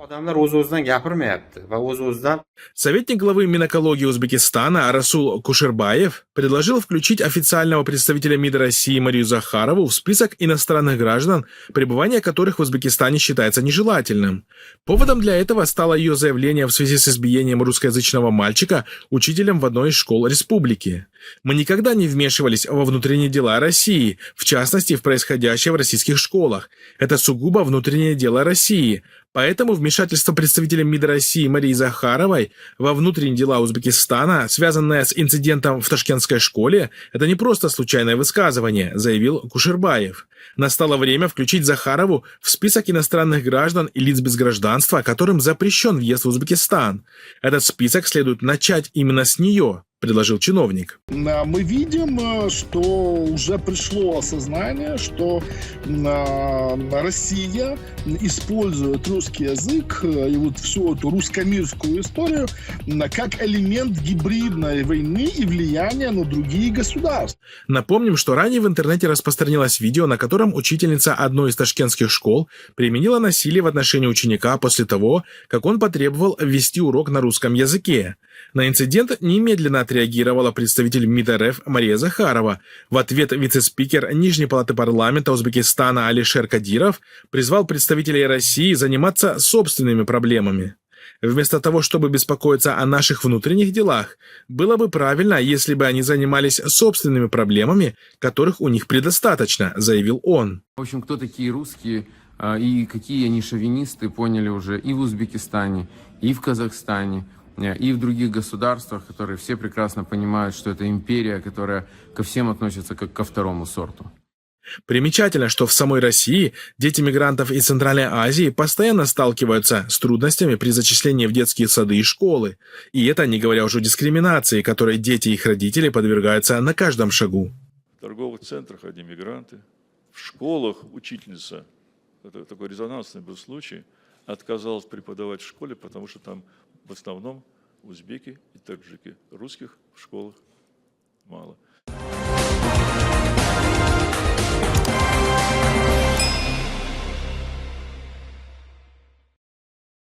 Odamlar o'z-o'zidan gapirmayapti va o'z-o'zidan Советник главы Минэкологии Узбекистана Расул Кушербаев предложил включить официального представителя МИД России Марию Захарову в список иностранных граждан, пребывание которых в Узбекистане считается нежелательным. Поводом для этого стало ее заявление в связи с избиением русскоязычного мальчика учителем в одной из школ республики. Мы никогда не вмешивались во внутренние дела России, в частности, в происходящее в российских школах. Это сугубо внутреннее дело России. Поэтому вмешательство представителя МИД России Марии Захаровой во внутренние дела Узбекистана, связанное с инцидентом в ташкентской школе, это не просто случайное высказывание, заявил Кушербаев. Настало время включить Захарову в список иностранных граждан и лиц без гражданства, которым запрещен въезд в Узбекистан. Этот список следует начать именно с нее, предложил чиновник. Мы видим, что уже пришло осознание, что Россия использует русский язык и вот всю эту русско-мирскую историю как элемент гибридной войны и влияния на другие государства. Напомним, что ранее в интернете распространилось видео, на котором учительница одной из ташкентских школ применила насилие в отношении ученика после того, как он потребовал ввести урок на русском языке. На инцидент немедленно отреагировала представитель МИД РФ Мария Захарова. В ответ вице-спикер Нижней палаты парламента Узбекистана Алишер Кадиров призвал представителей России заниматься собственными проблемами. Вместо того, чтобы беспокоиться о наших внутренних делах, было бы правильно, если бы они занимались собственными проблемами, которых у них предостаточно, заявил он. В общем, кто такие русские и какие они шовинисты, поняли уже и в Узбекистане, и в Казахстане, и в других государствах, которые все прекрасно понимают, что это империя, которая ко всем относится как ко второму сорту. Примечательно, что в самой России дети мигрантов из Центральной Азии постоянно сталкиваются с трудностями при зачислении в детские сады и школы. И это не говоря уже о дискриминации, которой дети и их родители подвергаются на каждом шагу. В торговых центрах одни мигранты, в школах учительница, это такой резонансный был случай, отказалась преподавать в школе, потому что там в основном узбеки и таджики. Русских в школах